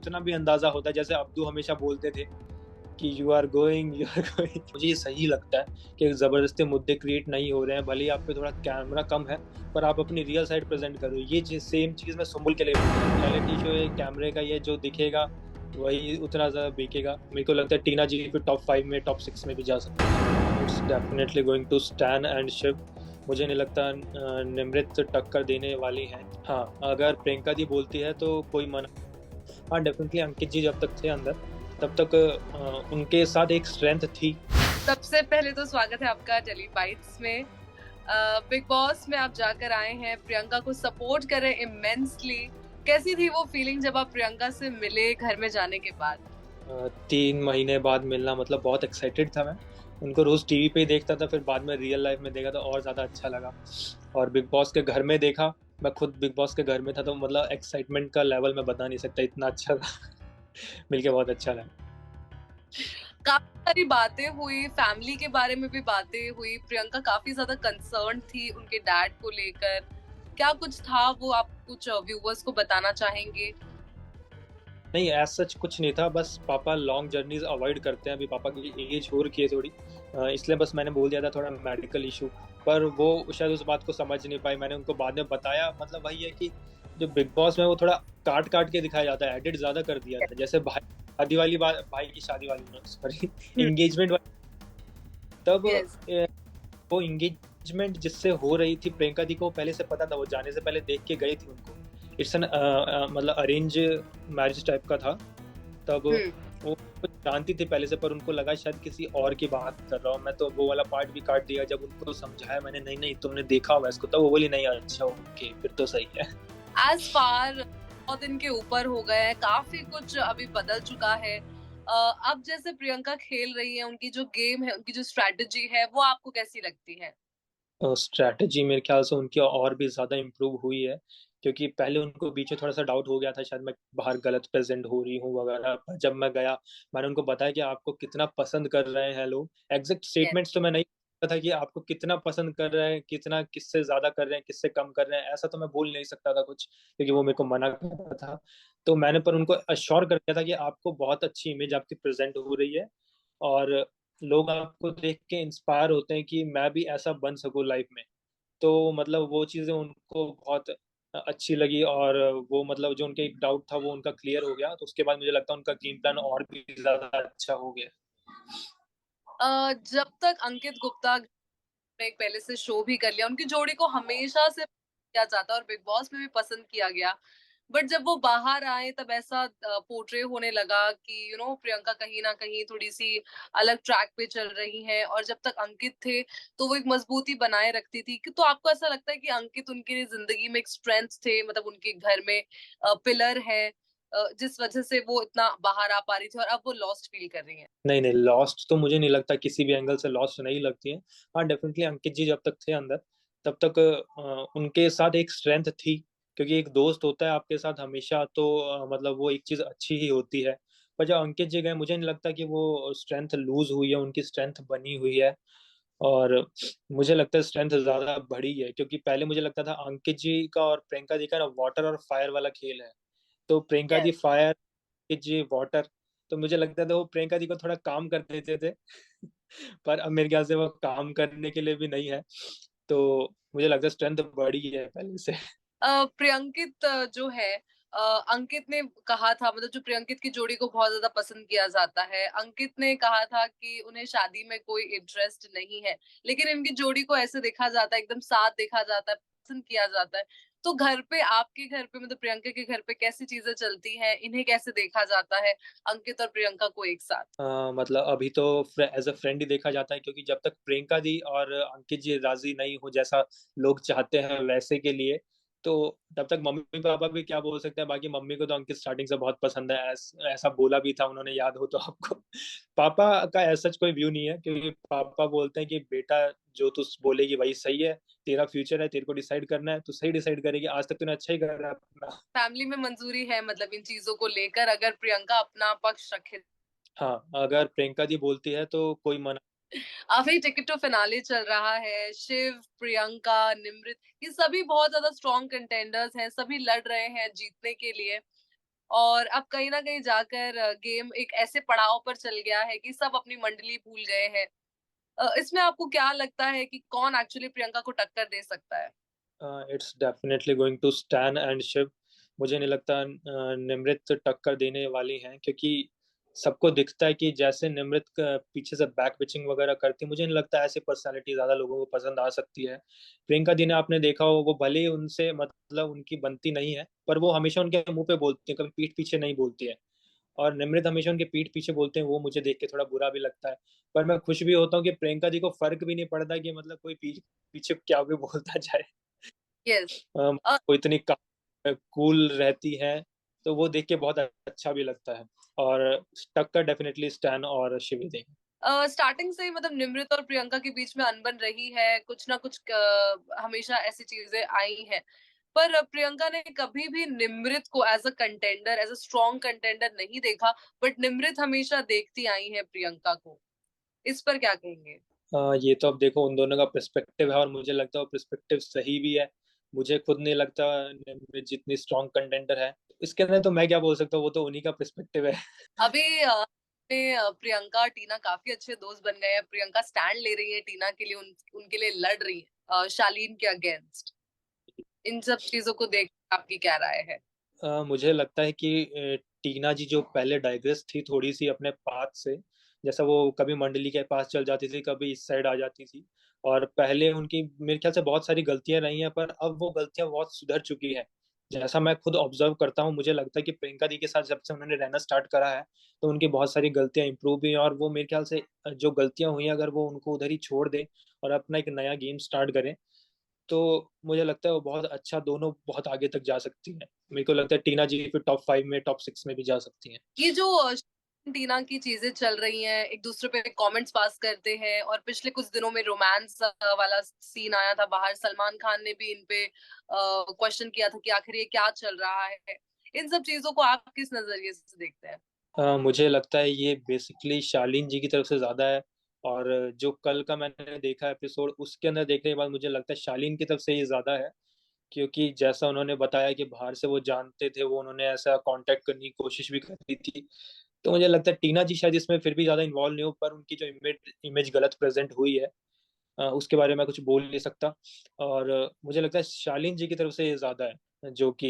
उतना भी अंदाजा होता है, जैसे अब्दू हमेशा बोलते थे कि you are going, you are going. मुझे ये सही लगता है कि ज़बरदस्ती मुद्दे क्रिएट नहीं हो रहे हैं, भले ही आप पे थोड़ा कैमरा कम है, पर आप अपनी रियल साइड प्रेज़ेंट करो। ये चीज़ सेम चीज़ मैं सुम्बुल के लिए रियलिटी शो है, कैमरे का ये जो दिखेगा, वही उतना ज़्यादा बिकेगा। मेरे को लगता है टीना जी फिर टॉप 5 में, टॉप 6 में भी जा सकती है। It's definitely going to Stan and Shiv. मुझे नहीं लगता निमृत टक्कर देने वाली हैं। हाँ, अगर प्रियंका दी बोलती है तो कोई मना। हाँ, डेफिनिटली अंकित जी जब तक थे अंदर, तब तक उनके साथ एक स्ट्रेंथ थी। सबसे पहले तो स्वागत है आपका टेली बाइट्स में। बिग बॉस में आप जाकर आए हैं, प्रियंका को सपोर्ट कर रहे हैं इमेंसली। कैसी थी वो फीलिंग जब आप प्रियंका से मिले घर में जाने के बाद? 3 महीने बाद मिलना मतलब बहुत एक्साइटेड था मैं। उनको रोज़ टीवी पे ही देखता था, फिर बाद में रियल लाइफ़ में देखा तो और ज़्यादा अच्छा लगा। और बिग बॉस के घर में देखा, मैं खुद बिग बॉस के घर में था, तो मतलब एक्साइटमेंट का लेवल मैं बता नहीं सकता, इतना अच्छा था। मिलके बहुत अच्छा लगा। काफी सारी बातें हुई, फैमिली के बारे में भी बातें हुई। प्रियंका काफी ज्यादा कंसर्न थी उनके डैड को लेकर। क्या कुछ था वो आप कुछ व्यूअर्स को बताना चाहेंगे? नहीं, एज़ सच कुछ नहीं था, बस पापा लॉन्ग जर्नीज़ अवॉइड करते हैं, अभी पापा की एज हो रखी है थोड़ी, इसलिए बस मैंने बोल दिया था थोड़ा मेडिकल इश्यू, पर वो शायद उस बात को समझ नहीं पाई। मैंने उनको बाद में बताया, मतलब वही है कि जो बिग बॉस में वो थोड़ा काट-काट के दिखाया जाता है, एडिट ज़्यादा कर दिया था। जैसे भाई की शादी वाली सॉरी एंगेजमेंट वाली, तब यस। वो एंगेजमेंट जिससे हो रही थी प्रियंका दी को पहले से पता था, वो जाने से पहले देख के गई थी उनको। इट्स एन मतलब अरेंज मैरिज टाइप का था। तब वो जानती थी पहले से, पर उनको लगा शायद किसी और की बात कर रहा हूँ मैं, तो वो वाला पार्ट भी काट दिया। जब उनको समझाया मैंने, नहीं नहीं तुमने देखा होगा इसको, तब वो बोली नहीं, अच्छा ओके फिर तो सही है। एज फार 100 दिन के ऊपर हो गए हैं, काफी कुछ अभी बदल चुका है। अब जैसे प्रियंका खेल रही है, उनकी जो गेम है, उनकी जो स्ट्रेटजी है, वो आपको कैसी लगती है? स्ट्रैटेजी मेरे ख्याल से उनकी और भी ज़्यादा इम्प्रूव हुई है, क्योंकि पहले उनको बीच में थोड़ा-सा डाउट हो गया था, शायद मैं बाहर गलत प्रेज़ेंट हो रही हूँ वगैरह। पर जब मैं गया, मैंने उनको बताया कि आपको कितना पसंद कर रहे हैं लोग। Exact yes. स्टेटमेंट्स तो मैं नहीं पता था कि आपको कितना पसंद कर रहे हैं, कितना किससे ज़्यादा कर रहे हैं, किससे कम कर रहे हैं, ऐसा तो मैं बोल नहीं सकता था कुछ, क्योंकि वो मेरे को मना कर रहा था। तो मैंने पर उनको एश्योर कर दिया था कि आपको बहुत अच्छी इमेज आपकी प्रेज़ेंट हो रही है, और लोग आपको देख के इंस्पायर होते हैं कि मैं भी ऐसा बन सकूँ लाइफ़ में। तो मतलब वो चीज़ें उनको बहुत अच्छी लगी, और वो मतलब जो उनके एक डाउट था वो उनका क्लियर हो गया, तो उसके बाद मुझे लगता है उनका गेम प्लान और भी ज़्यादा अच्छा हो गया। जब तक अंकित गुप्ता ने एक पहले से शो भी कर लिया, उनकी जोड़ी को हमेशा से किया जाता और बिग बॉस में भी पसंद किया गया। बट जब वो बाहर आए तब ऐसा पोर्ट्रे होने लगा कि प्रियंका कहीं न कहीं थोड़ी-सी अलग ट्रैक पे चल रही हैं और जब तक अंकित थे, तो वो एक मजबूती बनाए रखती थी। कि तो आपको ऐसा लगता है कि अंकित उनकी ज़िंदगी में एक स्ट्रेंथ थे, मतलब उनके घर में पिलर है, जिस वजह से वो इतना बाहर आ पा रही थी और अब वो लॉस्ट फील कर रही हैं? नहीं, नहीं, लॉस्ट तो मुझे नहीं लगता, किसी भी एंगल से लॉस्ट नहीं लगती हैं। हाँ, डेफ़िनिटली अंकित जी जब तक थे अंदर, तब तक उनके साथ एक स्ट्रेंथ थी, क्योंकि एक दोस्त होता है आपके साथ हमेशा, तो मतलब वो एक चीज़ अच्छी ही होती है। पर जब अंकित जी गए, मुझे नहीं लगता कि वो स्ट्रेंथ लूज़ हुई है, उनकी स्ट्रेंथ बनी हुई है, और मुझे लगता है स्ट्रेंथ ज़्यादा बढ़ी है, क्योंकि पहले मुझे लगता था अंकित जी का और प्रियंका जी का ना वाटर और फायर वाला खेल है। तो प्रियंका जी यस। फायर, अंकित जी वाटर, तो मुझे लगता था वो प्रियंका जी को थोड़ा काम कर देते थे। पर अब मेरे ख्याल से वो काम करने के लिए भी नहीं है। तो मुझे लगता है स्ट्रेंथ बढ़ी है पहले से। प्रियंकित जो है, अंकित ने कहा था, मतलब जो प्रियंकित की जोड़ी को बहुत ज़्यादा पसंद किया जाता है। अंकित ने कहा था कि उन्हें शादी में कोई इंटरेस्ट नहीं है, लेकिन इनकी जोड़ी को ऐसे देखा जाता है, एकदम साथ देखा जाता है, पसंद किया जाता है। तो घर पे, आपके घर पे, मतलब प्रियंका के घर पे कैसी चीज़ें चलती हैं? इन्हें कैसे देखा जाता है, अंकित और प्रियंका को एक साथ? मतलब अभी तो एज़ अ फ्रेंड ही देखा जाता है, क्योंकि जब तक प्रियंका दी और अंकित जी राज़ी नहीं हो जैसा लोग चाहते हैं वैसे के लिए, तो तब तक मम्मी-पापा भी क्या बोल सकते हैं। बाकी मम्मी को तो अंकित स्टार्टिंग से बहुत पसंद है, ऐसा बोला भी था उन्होंने, याद हो तो आपको। पापा का एज़ सच कोई व्यू नहीं है, क्योंकि पापा बोलते हैं कि बेटा जो तू बोलेगी वही सही है, तेरा फ्यूचर है, तेरे को डिसाइड करना है, तू सही डिसाइड करेगी, आज तक तूने अच्छा ही करा है अपना। फैमिली में मंजूरी है, मतलब इन चीज़ों को लेकर, अगर प्रियंका अपना पक्ष रखे? हाँ, अगर प्रियंका दी बोलती है तो कोई मना। अभी टिकट टू फिनाले चल रहा है। शिव, प्रियंका, निमृत, ये सभी बहुत ज़्यादा स्ट्रॉन्ग कंटेंडर्स हैं, सभी लड़ रहे हैं जीतने के लिए। और अब कहीं न कहीं जाकर गेम एक ऐसे पड़ाव पर चल गया है कि सब अपनी मंडली भूल गए हैं। इसमें आपको क्या लगता है कि कौन एक्चुअली प्रियंका को टक्कर दे सकता है? It's definitely going to Stan and Shiv. मुझे नहीं लगता निमृत टक्कर देने वाली हैं, क्योंकि सबको दिखता है कि जैसे निमृत पीछे से बैक पिचिंग वगैरह करती है, मुझे नहीं लगता ऐसी पर्सनालिटी ज़्यादा लोगों को पसंद आ सकती है। प्रियंका दी ने आपने देखा हो, वो भले ही उनसे मतलब उनकी बनती नहीं है, पर वो हमेशा उनके मुंह पे बोलती है, कभी पीठ पीछे नहीं बोलती है। और निमृत हमेशा उनके पीठ पीछे बोलते हैं, वो मुझे देख के थोड़ा बुरा भी लगता है। पर मैं खुश भी होता हूँ कि प्रियंका दी को फर्क भी नहीं पड़ता कि मतलब कोई पीछे क्या भी बोलता जाए। यस। अ वो इतनी कूल रहती है, तो वो देख के बहुत अच्छा भी लगता है। और टक्कर डेफिनेटली स्टैन और शिवी देंगे। स्टार्टिंग से ही मतलब निमृत और प्रियंका के बीच में अनबन रही है, कुछ ना कुछ हमेशा ऐसी चीजें आई हैं। पर प्रियंका ने कभी भी निमृत को as a contender, as a strong contender नहीं देखा, बट निमृत हमेशा देखती आई है प्रियंका को। इस पर क्या कहेंगे? ये तो अब देखो उन दोनों का पर्सपेक्टिव है, और मुझे लगता है वो पर्सपेक्टिव सही भी है। मुझे खुद नहीं लगता निमृत जितनी स्ट्रॉन्ग कंटेंडर है। इसके अंदर तो मैं क्या बोल सकता हूँ, वो तो उन्हीं का पर्सपेक्टिव है। अभी प्रियंका टीना काफी अच्छे दोस्त बन गए हैं। प्रियंका स्टैंड ले रही है टीना के लिए, उनके लिए लड़ रही है शालीन के अगेंस्ट। इन सब चीजों को देख आपकी क्या राय है? मुझे लगता है कि टीना जी जो पहले डाइग्रेस थी थोड़ी सी अपने पाथ से, जैसा वो कभी मंडली के पास चल जाती थी, कभी इस साइड आ जाती थी, और पहले उनकी मेरे ख्याल से बहुत सारी गलतियां रही हैं, पर अब वो गलतियां बहुत सुधर चुकी है। जैसा मैं खुद ऑब्जर्व करता हूँ, मुझे लगता है कि प्रियंका दी के साथ जब से उन्होंने रहना स्टार्ट करा है, तो उनकी बहुत सारी गलतियां इंप्रूव हुई हैं, और वो मेरे ख्याल से जो गलतियां हुई हैं, अगर वो उनको उधर ही छोड़ दे और अपना एक नया गेम स्टार्ट करें, तो मुझे लगता है वो बहुत अच्छा, दोनों बहुत आगे तक जा सकती हैं। मेरे को लगता है टीना जी फिर टॉप 5 में, टॉप 6 में भी जा सकती हैं। ये जो टीना की चीजें चल रही हैं, एक दूसरे पे कमेंट्स पास करते हैं, और पिछले कुछ दिनों में रोमांस वाला सीन आया था बाहर, सलमान खान ने भी इन पे क्वेश्चन किया था कि आखिर ये क्या चल रहा है। इन सब चीजों को आप किस नजरिए से देखते हैं? मुझे लगता है ये बेसिकली शालीन जी की तरफ से ज्यादा है। और जो कल का मैंने देखा एपिसोड, उसके अंदर देखने के बाद मुझे लगता है शालीन की तरफ से ये ज्यादा है। क्योंकि जैसा उन्होंने बताया कि बाहर से वो जानते थे, वो उन्होंने ऐसा कांटेक्ट करने की कोशिश भी करी थी। तो मुझे लगता है टीना जी शायद इसमें फिर भी ज्यादा इन्वॉल्व नहीं हो, पर उनकी जो इमेज इमेज गलत प्रेजेंट हुई है, उसके बारे में कुछ बोल नहीं सकता। और मुझे लगता है शालीन जी की तरफ से ये ज्यादा है, जो कि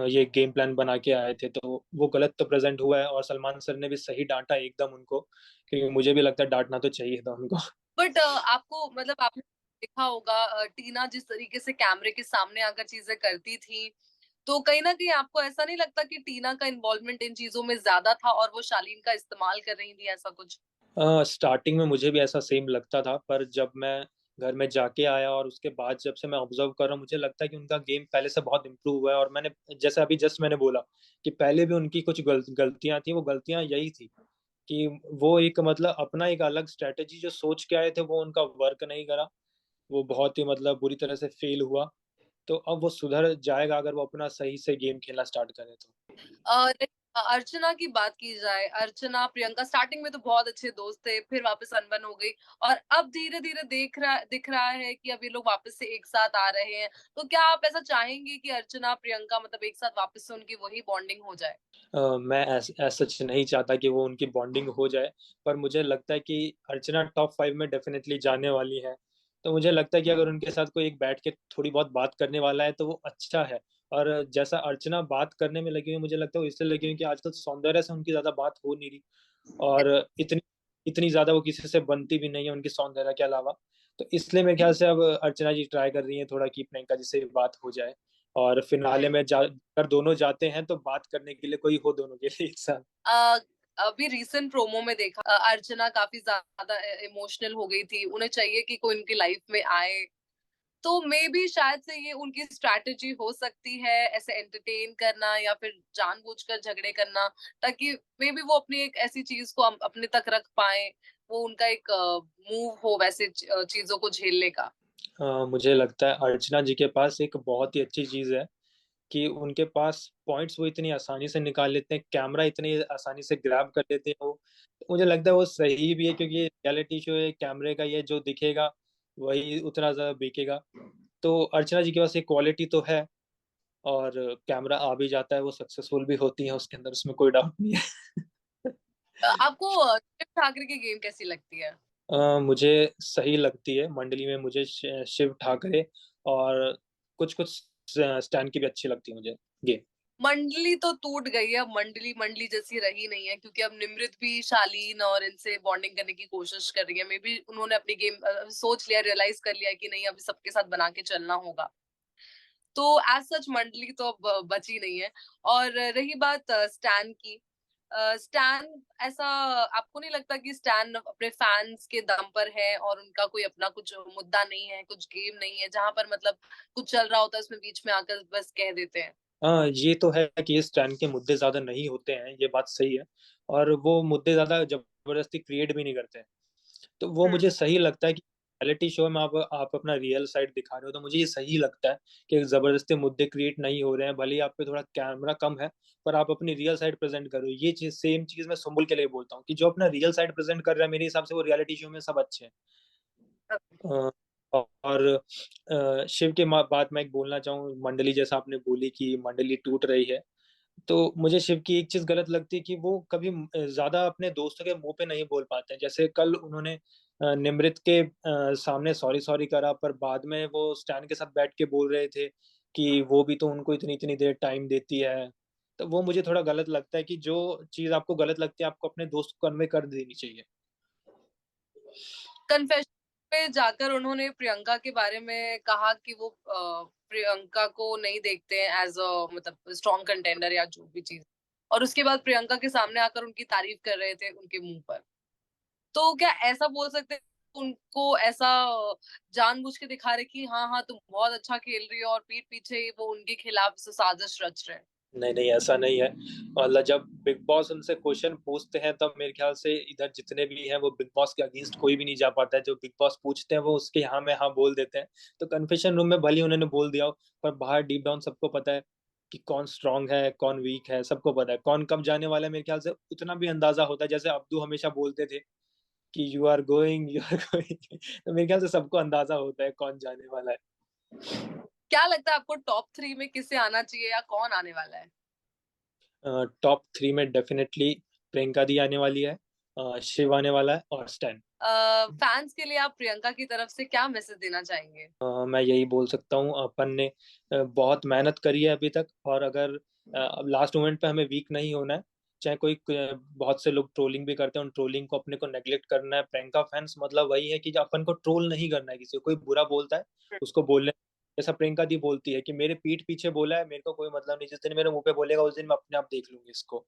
ये गेम प्लान बना के आए थे, तो वो गलत तो प्रेजेंट हुआ है, और सलमान सर ने भी सही डांटा एकदम उनको, क्योंकि मुझे भी लगता है डांटना तो चाहिए था उनको। बट आपको मतलब आपने देखा होगा टीना जिस तरीके से कैमरे के सामने आकर चीजें करती थी, तो कहीं ना कहीं आपको ऐसा नहीं लगता कि टीना का इन्वॉल्वमेंट इन चीजों में ज्यादा था और वो शालीन का इस्तेमाल कर रही थी, ऐसा कुछ? स्टार्टिंग में मुझे भी ऐसा सेम लगता था, पर जब मैं घर में जाके आया और उसके बाद जब से मैं ऑब्जर्व कर रहा हूँ, मुझे लगता है कि उनका गेम पहले से बहुत इम्प्रूव हुआ है। और मैंने जैसे अभी जस्ट मैंने बोला कि पहले भी उनकी कुछ गलतियां थी, वो गलतियां यही थी कि वो एक मतलब अपना एक अलग स्ट्रेटेजी जो सोच के आए थे, वो उनका वर्क नहीं करा। वो बहुत ही मतलब बुरी तरह से फेल हुआ। तो अब वो सुधर जाएगा अगर वो अपना सही से गेम खेलना स्टार्ट करे तो। और अर्चना की बात की जाए, अर्चना प्रियंका स्टार्टिंग में तो बहुत अच्छे दोस्त थे, फिर वापस अनबन हो गई, और अब धीरे धीरे दिख रहा है कि अब ये लोग वापस से एक साथ आ रहे हैं। तो क्या आप ऐसा चाहेंगे कि अर्चना प्रियंका मतलब एक साथ वापस से उनकी वही बॉन्डिंग हो जाए? मैं सच नहीं चाहता कि वो उनकी बॉन्डिंग हो जाए, पर मुझे लगता है कि अर्चना टॉप 5 में डेफिनेटली जाने वाली है। तो मुझे लगता है कि अगर उनके साथ कोई एक बैठ के थोड़ी बहुत बात करने वाला है, तो वो अच्छा है। और जैसा अर्चना बात करने में लगी हुई, मुझे लगता है वो इसलिए लगी हुई कि आजकल सौंदर्य से उनकी ज्यादा बात हो नहीं रही, और इतनी इतनी ज्यादा वो किसी से बनती भी नहीं है उनकी सौंदर्य के अलावा। तो इसलिए मेरे ख्याल से अब अर्चना जी ट्राई कर रही है थोड़ा कि प्रियंका जी से बात हो जाए, और फिनाले में जा अगर दोनों जाते हैं तो बात करने के लिए कोई हो दोनों के लिए एक साथ। अ, अभी रीसेंट प्रोमो में देखा अर्चना काफी ज्यादा इमोशनल हो गई थी, उन्हें चाहिए कि कोई उनकी लाइफ में आए। तो मे बी शायद से ये उनकी स्ट्रैटेजी हो सकती है, ऐसे एंटरटेन करना या फिर जानबूझकर झगड़े करना, ताकि मे बी वो अपनी एक ऐसी चीज को अपने तक रख पाए। वो उनका एक मूव हो वैसे चीजों को झेलने का। मुझे लगता है अर्चना जी के पास एक बहुत ही अच्छी चीज है कि उनके पास पॉइंट्स वो इतनी आसानी से निकाल लेते हैं, कैमरा इतनी आसानी से ग्रैब कर लेते हैं वो। तो मुझे लगता है वो सही भी है, क्योंकि रियलिटी शो है, कैमरे का ये जो दिखेगा वही उतना ज्यादा बिकेगा। तो अर्चना जी के पास एक क्वालिटी तो है। और कैमरा आ भी जाता है, वो सक्सेसफुल भी होती हैं उसके अंदर, उसमें कोई डाउट नहीं है। आपको शिव ठाकरे की गेम कैसी लगती है? मुझे सही लगती है, मंडली में मुझे शिव ठाकरे और कुछ-कुछ स्टैन की भी अच्छी लगती है मुझे गेम। मंडली तो टूट गई है, अब मंडली मंडली जैसी रही नहीं है, क्योंकि अब निमृत भी शालीन और इनसे बॉन्डिंग करने की कोशिश कर रही है। मे बी उन्होंने अपनी गेम सोच लिया, रियलाइज कर लिया कि नहीं, अभी सबके साथ बना के चलना होगा। तो एज सच मंडली तो अब बची नहीं है। और रही बात स्टैन की, स्टैन ऐसा आपको नहीं लगता कि स्टैन अपने फैंस के दम पर है और उनका कोई अपना कुछ मुद्दा नहीं है, कुछ गेम नहीं है, जहां पर मतलब कुछ चल रहा होता है उसमें बीच में आकर बस कह देते हैं? हाँ, ये तो है कि ये स्टैन के मुद्दे ज़्यादा नहीं होते हैं, ये बात सही है। और वो मुद्दे ज़्यादा ज़बरदस्ती क्रिएट भी नहीं करते हैं। तो वो हम्म। मुझे सही लगता है कि रियलिटी शो में आप अपना रियल साइड दिखा रहे हो, तो मुझे ये सही लगता है कि ज़बरदस्ती मुद्दे क्रिएट नहीं हो रहे हैं। भले ही आप पे थोड़ा कैमरा कम है, पर आप अपनी रियल साइड प्रेज़ेंट कर रहे हो। ये चीज़ सेम चीज़ मैं सुम्बुल के लिए बोलता हूँ कि जो अपना रियल साइड प्रेज़ेंट कर रहा है, मेरे हिसाब से वो रियलिटी शो में सब अच्छे हैं। अ, और शिव के बात मैं एक बोलना चाहूँ, मंडली जैसा आपने बोली कि मंडली टूट रही है, तो मुझे शिव की एक चीज़ गलत लगती है कि वो कभी ज़्यादा अपने दोस्तों के मुँह पे नहीं बोल पाते हैं। जैसे कल उन्होंने निमृत के सामने सॉरी करा, पर बाद में वो स्टैन के साथ बैठ के बोल रहे थे कि वो भी तो उनको इतनी-इतनी देर टाइम देती है। तो वो मुझे थोड़ा गलत लगता है कि जो चीज़ आपको गलत लगती है, आपको अपने दोस्त को कन्वे कर देनी चाहिए। कन्फेशन पे जाकर उन्होंने प्रियंका के बारे में कहा कि वो प्रियंका को नहीं देखते हैं एज अ मतलब स्ट्रॉन्ग कंटेंडर या जो भी चीज, और उसके बाद प्रियंका के सामने आकर उनकी तारीफ कर रहे थे उनके मुंह पर। तो क्या ऐसा बोल सकते हैं, उनको ऐसा जानबूझ के दिखा रहे कि हाँ हाँ तुम बहुत अच्छा खेल रही हो, और पीठ पीछे वो उनके खिलाफ साजिश रच रहे हैं? नहीं, नहीं, ऐसा नहीं है। मतलब जब बिग बॉस उनसे क्वेश्चन पूछते हैं, तब मेरे ख्याल से इधर जितने भी हैं, वो बिग बॉस के अगेंस्ट कोई भी नहीं जा पाता है। जो बिग बॉस पूछते हैं, वो उसके हाँ में हाँ बोल देते हैं। तो कन्फेशन रूम में भले ही उन्होंने बोल दिया हो, पर बाहर डीप डाउन सबको पता है कि कौन स्ट्रॉन्ग है, कौन वीक है, सबको पता है। कौन कब जाने वाला है, मेरे ख्याल से उतना भी अंदाज़ा होता है। जैसे अब्दू हमेशा बोलते थे कि यू आर गोइंग। तो मेरे ख्याल से सबको अंदाज़ा होता है कौन जाने वाला है। क्या लगता है आपको टॉप थ्री में किसे आना चाहिए या कौन आने वाला है? टॉप 3 में डेफ़िनेटली प्रियंका दी आने वाली है, शिव आने वाला है और स्टैन। फैंस के लिए आप प्रियंका की तरफ से क्या मैसेज देना चाहेंगे? मैं यही बोल सकता हूँ, अपन ने बहुत मेहनत करी है अभी तक, और अगर अब लास्ट मोमेंट पे हमें वीक नहीं होना है। चाहे कोई बहुत से लोग ट्रोलिंग भी करते हैं, उन ट्रोलिंग को अपने को नेगलेक्ट करना है। प्रियंका फैंस मतलब वही है कि जो अपन को ट्रोल नहीं करना है, किसी को कोई बुरा बोलता है उसको बोलने, जैसा प्रियंका दी बोलती है कि मेरे पीठ पीछे बोला है, मेरे को कोई मतलब नहीं, जिस दिन मेरे मुंह पे बोलेगा उस दिन मैं अपने आप देख लूंगी इसको।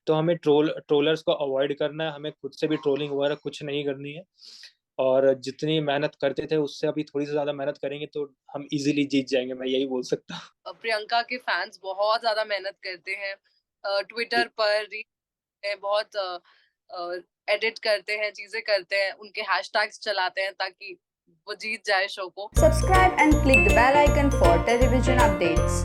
तो हमें ट्रोलर्स को अवॉइड करना है, हमें खुद से भी ट्रोलिंग वगैरह कुछ नहीं करनी है। और जितनी मेहनत करते थे उससे अभी थोड़ी सी ज़्यादा मेहनत करेंगे तो हम इज़िली जीत जाएँगे, मैं यही बोल सकता हूँ। प्रियंका के फैंस बहुत ज्यादा मेहनत करते हैं, ट्विटर पर बहुत एडिट करते हैं, चीजें करते हैं, उनके हैशटैग्स चलाते हैं ताकि वो जीत जाए शो को। Subscribe and click the bell icon for television updates.